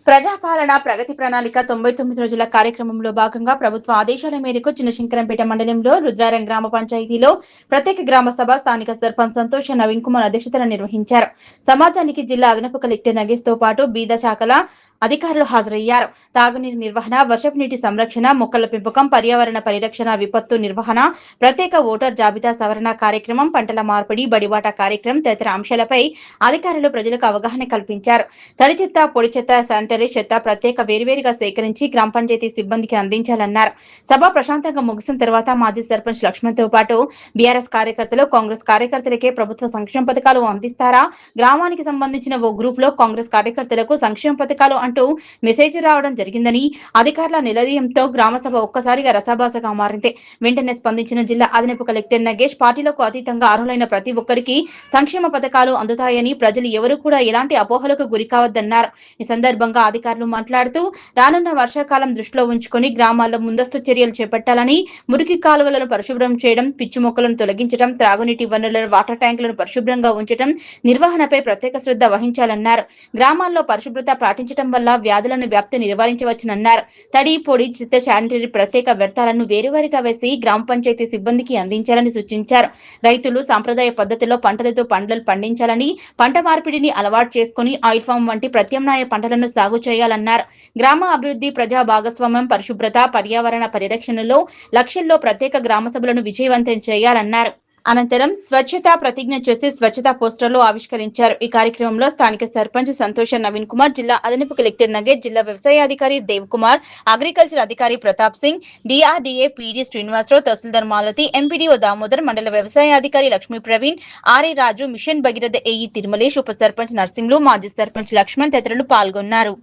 ప్రజాపాలన ప్రగతి ప్రణాళిక 99 రోజుల కార్యక్రమంలో భాగంగా ప్రభుత్వ ఆదేశాల మేరకు చిన్నశంకరంపేట మండలంలో రుద్రారం గ్రామ పంచాయతీలో ప్రత్యేక గ్రామ సభ స్థానిక సర్పంచ్ సంతోష నవీన్ కుమార్ అధ్యక్షతన నిర్వహించారు. సమాజానికి జిల్లా అదనపు కలెక్టర్ నగేష్ తో పాటు బీద శాఖల అధికారులు హాజరయ్యారు. తాగునీరు నిర్వహణ, వర్షపు నీటి సంరక్షణ, మొక్కల పెంపకం, పర్యావరణ పరిరక్షణ, విపత్తు నిర్వహణ, ప్రత్యేక ఓటర్ జాబితా సవరణ కార్యక్రమం, పంటల మార్పిడి, బడిబాట కార్యక్రమం తదితర అంశాలపై అధికారులు ప్రజలకు అవగాహన కల్పించారు. తడి చెత్త, పొడి చెత్త, శానిటరీ చెత్త ప్రత్యేక వేరువేరుగా సేకరించి గ్రామ పంచాయతీ సిబ్బందికి అందించాలన్నారు. సభ ప్రశాంతంగా ముగిసిన తర్వాత మాజీ సర్పంచ్ లక్ష్మణ్ తో పాటు బీఆర్ఎస్ కార్యకర్తలు, కాంగ్రెస్ కార్యకర్తలకే ప్రభుత్వ సంక్షేమ పథకాలు అందిస్తారా? గ్రామానికి సంబంధించిన ఓ గ్రూప్ లో కాంగ్రెస్ కార్యకర్తలకు సంక్షేమ పథకాలు అంటూ మెసేజ్ రావడం జరిగిందని అధికారుల నిలదీయంతో గ్రామ సభ ఒక్కసారిగా రసాభాసగా మారింది. వెంటనే స్పందించిన జిల్లా అదనపు కలెక్టర్ నగేష్ పార్టీలకు అతీతంగా అర్హులైన ప్రతి ఒక్కరికి సంక్షేమ పథకాలు అందుతాయని, ప్రజలు ఎవరు కూడా ఎలాంటి అపోహలకు గురికావద్దన్నారు. ఈ సందర్భంగా అధికారులు మాట్లాడుతూ రానున్న వర్షాకాలం దృష్టిలో ఉంచుకొని గ్రామాల్లో ముందస్తు చర్యలు చేపట్టాలని, మురికి కాలువలను పరిశుభ్రం చేయడం, పిచ్చి మొక్కలను తొలగించడం, త్రాగునీటి వనరుల వాటర్ ట్యాంకులను పరిశుభ్రంగా ఉంచడం, నిర్వహణపై ప్రత్యేక శ్రద్ధ వహించాలన్నారు. గ్రామాల్లో పరిశుభ్రత పాటించడం వల్ల వ్యాధులను వ్యాప్తి నివారించవచ్చునన్నారు. తడి, పొడి, చెత్త, శానిటరీ ప్రత్యేక వ్యర్థాలను వేరువేరుగా వేసి గ్రామ పంచాయతీ సిబ్బందికి అందించాలని సూచించారు. రైతులు సాంప్రదాయ పద్ధతిలో పంటలతో పంటలు పండించాలని, పంట మార్పిడిని అలవాటు చేసుకుని ఆయిల్ ఫామ్ వంటి ప్రత్యామ్నాయ పంటలను సాగు చేయాలన్నారు. గ్రామ అభివృద్ధి, ప్రజా భాగస్వామ్యం, పరిశుభ్రత, పర్యావరణ పరిరక్షణలో లక్ష్యంలో ప్రత్యేక గ్రామ సభలను విజయవంతం చేయాలన్నారు. అనంతరం స్వచ్ఛతా ప్రతిజ్ఞ చేసి స్వచ్ఛతా పోస్టర్లు ఆవిష్కరించారు. ఈ కార్యక్రమంలో స్థానిక సర్పంచ్ సంతోష నవీన్ కుమార్, జిల్లా అదనపు కలెక్టర్ నగేష్, జిల్లా వ్యవసాయాధికారి దేవ్ కుమార్, అగ్రికల్చర్ అధికారి ప్రతాప్ సింగ్, డిఆర్డీఏ పీడీ శ్రీనివాసరావు, తహసీల్దార్ మాలతి, ఎంపీడీఓ దామోదర్, మండల వ్యవసాయాధికారి లక్ష్మీ ప్రవీణ్, ఆర్ఏ రాజు, మిషన్ భగీరథ ఏఈ తిరుమలేష్, ఉప సర్పంచ్ నర్సింగ్లు, మాజీ సర్పంచ్ లక్ష్మణ్ తదితరులు పాల్గొన్నారు.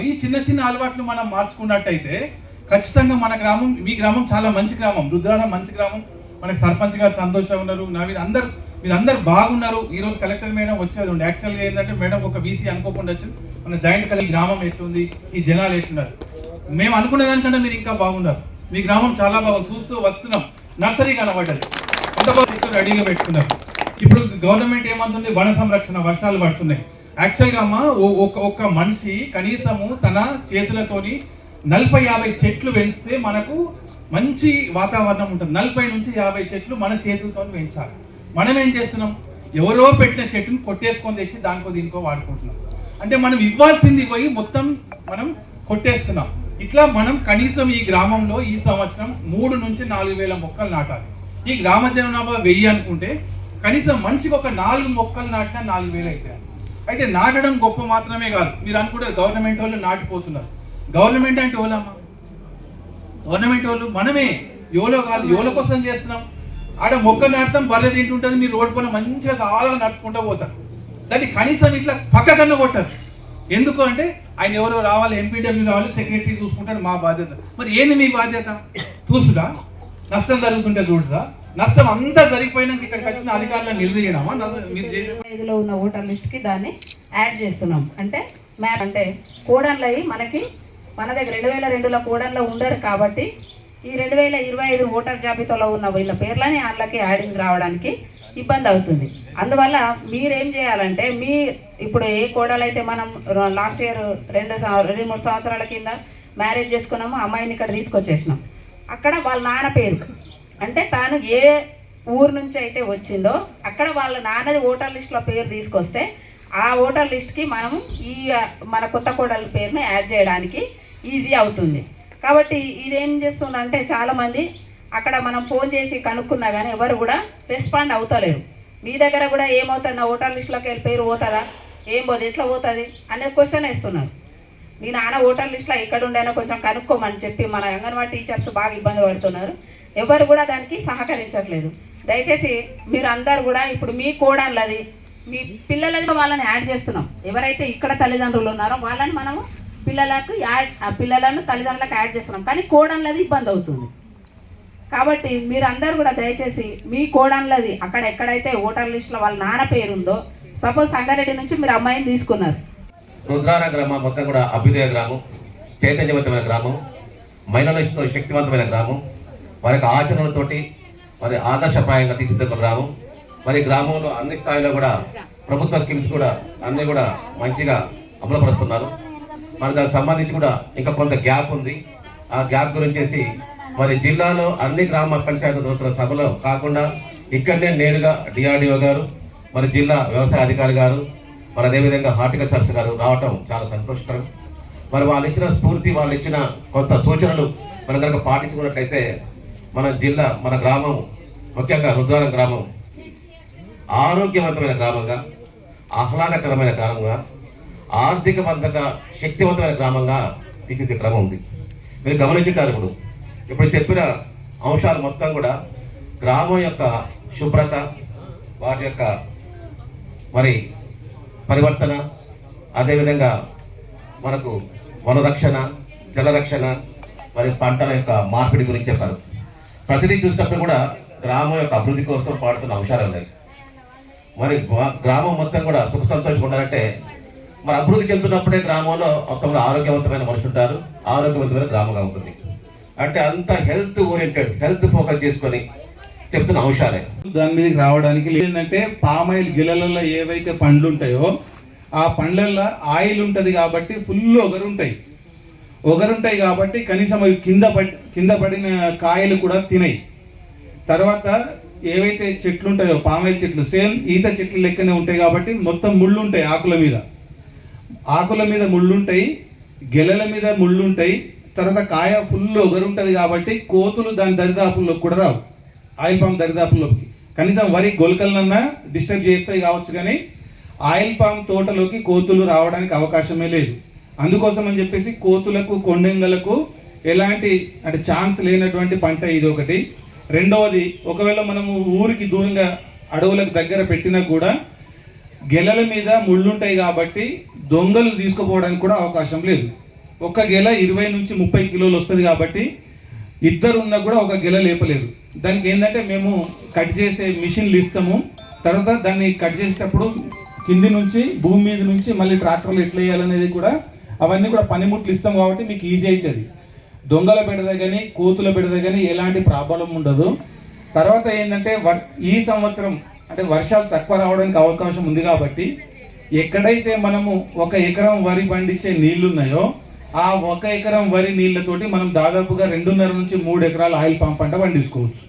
ఈ చిన్న చిన్న అలవాట్లు మనం మార్చుకున్నట్టయితే ఖచ్చితంగా మన గ్రామం, మీ గ్రామం చాలా మంచి గ్రామం, రుద్రారం మంచి గ్రామం. మనకి సర్పంచ్ గారు సంతోషంగా ఉన్నారు, మీరందరూ బాగున్నారు. ఈ రోజు కలెక్టర్ మేడం వచ్చేది ఉండే. యాక్చువల్గా ఏంటంటే మేడం ఒక బీసీ అనుకోకుండా వచ్చింది. మన జాయింట్ కలెక్టర్ గ్రామం ఎట్లుంది, ఈ జనాలు ఎట్లున్నారు, మేము అనుకునే దానికంటే మీరు ఇంకా బాగున్నారు. మీ గ్రామం చాలా బాగుంది, చూస్తూ వస్తున్నాం. నర్సరీ కనబడ్డది, ఎంత బాగా రెడీగా పెట్టుకున్నారు. ఇప్పుడు గవర్నమెంట్ ఏమంటుంది, వన సంరక్షణ, వర్షాలు పడుతున్నాయి. యాక్చువల్గా అమ్మ ఒక మనిషి కనీసము తన చేతులతోని 40-50 చెట్లు పెంచితే మనకు మంచి వాతావరణం ఉంటుంది. 40 నుంచి 50 చెట్లు మన చేతులతో పెంచాలి. మనం ఏం చేస్తున్నాం, ఎవరో పెట్టిన చెట్టును కొట్టేసుకొని తెచ్చి దానికో దీనికో వాడుకుంటున్నాం. అంటే మనం ఇవ్వాల్సింది పోయి మొత్తం మనం కొట్టేస్తున్నాం. ఇట్లా మనం కనీసం ఈ గ్రామంలో ఈ సంవత్సరం 3 నుంచి 4,000 మొక్కలు నాటాలి. ఈ గ్రామ జనాభా 1000 అనుకుంటే కనీసం మనిషికి ఒక 4 మొక్కలు నాటినా 4,000 అవుతాయి. అయితే నాటడం గొప్ప మాత్రమే కాదు, మీరు అనుకుంటారు గవర్నమెంట్ వాళ్ళు నాటిపోతున్నారు. గవర్నమెంట్ అంటే ఓలమ్మా, గవర్నమెంట్ వాళ్ళు మనమే, యోలో కాదు, యోల కోసం చేస్తున్నాం. ఆడ మొక్క నాటుతాం, బర్రె తింటుంటుంది, మీరు రోడ్డు పైన మంచిగా చాలా నడుచుకుంటూ పోతారు. దాన్ని కనీసం ఇట్లా పక్కకన్నా కొట్టారు. ఎందుకు అంటే ఆయన ఎవరో రావాలి, ఎంపీడబ్ల్యూ రావాలి, సెక్రటరీ చూసుకుంటాడు, మా బాధ్యత. మరి ఏంది మీ బాధ్యత? చూసుడా నష్టం జరుగుతుంటే చూడరా, నష్టం అంతా జరిగిపోయినాక ఇక్కడికి వచ్చిన అధికారులను నిలదీయడమా? మీరు చేసే ఉన్న ఓటర్ లిస్ట్కి దాన్ని యాడ్ చేస్తున్నాం. అంటే మ్యాప్ అంటే కోడన్లు అయ్యి మనకి మన దగ్గర 2002లో కోడన్లో ఉండరు కాబట్టి ఈ 2025 ఓటర్ జాబితాలో ఉన్న వీళ్ళ పేర్లని వాళ్ళకి యాడింగ్ రావడానికి ఇబ్బంది అవుతుంది. అందువల్ల మీరేం చేయాలంటే, మీ ఇప్పుడు ఏ కోడలు అయితే మనం లాస్ట్ ఇయర్ 2-3 సంవత్సరాల కింద మ్యారేజ్ చేసుకున్నామో అమ్మాయిని ఇక్కడ తీసుకొచ్చేసినాం. అక్కడ వాళ్ళ నాన్న పేరు అంటే తాను ఏ ఊరు నుంచి అయితే వచ్చిందో అక్కడ వాళ్ళ నాన్నది ఓటర్ లిస్టులో పేరు తీసుకొస్తే ఆ ఓటర్ లిస్ట్కి మనము ఈ మన కొత్త కోడల పేరుని యాడ్ చేయడానికి ఈజీ అవుతుంది. కాబట్టి ఇదేం చేస్తుందంటే చాలామంది అక్కడ మనం ఫోన్ చేసి కనుక్కున్నా కానీ ఎవరు కూడా రెస్పాండ్ అవుతలేరు. మీ దగ్గర కూడా ఏమవుతుంది, నా ఓటర్ లిస్టులోకి వెళ్ళి పేరు పోతుందా, ఏం పోదు, ఎట్లా పోతుంది అనే క్వశ్చన్ వేస్తున్నారు. మీ నాన్న ఓటర్ లిస్టులో ఎక్కడ ఉండేనో కొంచెం కనుక్కోమని చెప్పి మన అంగన్వాడీ టీచర్స్ బాగా ఇబ్బంది పడుతున్నారు. ఎవరు కూడా దానికి సహకరించట్లేదు. దయచేసి మీరు అందరు కూడా ఇప్పుడు మీ కోడళ్ళది, మీ పిల్లలది వాళ్ళని యాడ్ చేస్తున్నాం. ఎవరైతే ఇక్కడ తల్లిదండ్రులు ఉన్నారో వాళ్ళని మనము పిల్లలను తల్లిదండ్రులకు యాడ్ చేస్తున్నాం. కానీ కోడళ్ళది ఇబ్బంది అవుతుంది. కాబట్టి మీరు అందరు కూడా దయచేసి మీ కోడళ్ళది అక్కడ ఎక్కడైతే ఓటర్ లిస్టులో వాళ్ళ నాన్న పేరుందో, సపోజ్ సంగారెడ్డి నుంచి మీరు అమ్మాయిని తీసుకున్నారు. రుద్రార గ్రామం మొత్తం కూడా అభ్యుదయ గ్రామం, చైతన్యవంతమైన గ్రామం, మహిళలతో శక్తివంతమైన గ్రామం, వారికి ఆచరణలతోటి మరి ఆదర్శప్రాయంగా తీర్చిదిద్దుకున్న గ్రామం. మరి గ్రామంలో అన్ని స్థాయిలో కూడా ప్రభుత్వ స్కీమ్స్ కూడా అన్నీ కూడా మంచిగా అమలుపరుస్తున్నారు. మరి దానికి సంబంధించి కూడా ఇంకా కొంత గ్యాప్ ఉంది. ఆ గ్యాప్ గురించేసి మరి జిల్లాలో అన్ని గ్రామ పంచాయతీ దోతుల సభలో కాకుండా ఇక్కడనే నేరుగా డిఆర్డిఓ గారు, మరి జిల్లా వ్యవసాయ అధికారి గారు, మరి అదేవిధంగా హార్టికల్చర్ గారు రావటం చాలా సంతోషకరం. మరి వాళ్ళు ఇచ్చిన స్ఫూర్తి, వాళ్ళు ఇచ్చిన కొంత సూచనలు మనం కనుక పాటించుకున్నట్లయితే మన జిల్లా, మన గ్రామం, ముఖ్యంగా రుద్రవరం గ్రామం ఆరోగ్యవంతమైన గ్రామంగా, ఆహ్లాదకరమైన గ్రామంగా, ఆర్థికవంతంగా శక్తివంతమైన గ్రామంగా తీర్చిదిద్దే క్రమం ఉంది. మీరు గమనించుంటారు. ఇప్పుడు చెప్పిన అంశాలు మొత్తం కూడా గ్రామం యొక్క శుభ్రత, వాటి యొక్క మరి పరివర్తన, అదేవిధంగా మనకు వనరక్షణ, జలరక్షణ, మరి పంటల యొక్క మార్పిడి గురించి చెప్పారు. ప్రతిదీ చూసినప్పుడు కూడా గ్రామం యొక్క అభివృద్ధి కోసం పాడుతున్న అంశాలు ఉన్నాయి. మరి గ్రామం మొత్తం కూడా సుఖ సంతోషంగా ఉండాలంటే మరి అభివృద్ధి చెందుతున్నప్పుడే గ్రామంలో మొత్తంలో ఆరోగ్యవంతమైన మనుషులు ఉంటారు, ఆరోగ్యవంతమైన గ్రామంగా ఉంటుంది. అంటే అంత హెల్త్ ఓరియంటెడ్, హెల్త్ ఫోకస్ చేసుకొని చెప్తున్న అంశాలే. దాని మీదకి రావడానికి ఏంటంటే పామాయిల్ గిల్లలలో ఏవైతే పండ్లు ఉంటాయో ఆ పండ్లల్లో ఆయిల్ ఉంటుంది కాబట్టి ఫుల్ ఒగరుంటాయి కాబట్టి కనీసం అవి కింద పడిన కాయలు కూడా తినాయి. తర్వాత ఏవైతే చెట్లు ఉంటాయో పామాయిల్ చెట్లు సేమ్ ఈత చెట్లు లెక్కనే ఉంటాయి కాబట్టి మొత్తం ముళ్ళు ఉంటాయి, ఆకుల మీద ముళ్ళు ఉంటాయి, గెలల మీద ముళ్ళు ఉంటాయి. తర్వాత కాయ ఫుల్ ఒగరుంటుంది కాబట్టి కోతులు దాని దరిదాపుల్లోకి కూడా రావు, ఆయిల్ పామ్ దరిదాపుల్లోకి. కనీసం వరి గొలకలన్నా డిస్టర్బ్ చేస్తాయి కావచ్చు, కానీ ఆయిల్ పామ్ తోటలోకి కోతులు రావడానికి అవకాశమే లేదు. అందుకోసం అని చెప్పేసి కోతులకు, కొండెంగలకు ఎలాంటి అంటే ఛాన్స్ లేనటువంటి పంట ఇది ఒకటి. రెండవది, ఒకవేళ మనము ఊరికి దూరంగా అడవులకు దగ్గర పెట్టినా కూడా గెలల మీద ముళ్ళుంటాయి కాబట్టి దొంగలు తీసుకుపోవడానికి కూడా అవకాశం లేదు. ఒక గెల 20 నుంచి 30 కిలోలు వస్తుంది కాబట్టి ఇద్దరు ఉన్నా కూడా ఒక గెల లేపలేదు. దానికి ఏంటంటే మేము కట్ చేసే మిషన్లు ఇస్తాము. తర్వాత దాన్ని కట్ చేసేటప్పుడు కింది నుంచి భూమి మీద నుంచి మళ్ళీ ట్రాక్టర్లు ఎట్లా వేయాలనేది కూడా అవన్నీ కూడా పనిముట్లు ఇస్తాం కాబట్టి మీకు ఈజీ అవుతుంది. దొంగల బెడద కానీ కోతుల బెడద కానీ ఎలాంటి ప్రాబ్లం ఉండదు. తర్వాత ఏంటంటే ఈ సంవత్సరం అంటే వర్షాలు తక్కువ రావడానికి అవకాశం ఉంది కాబట్టి ఎక్కడైతే మనము 1 ఎకరం వరి పండించే నీళ్లు ఉన్నాయో ఆ 1 ఎకరం వరి నీళ్లతోటి మనం దాదాపుగా 2.5 నుంచి 3 ఎకరాల ఆయిల్ పామ్ పంట పండించుకోవచ్చు.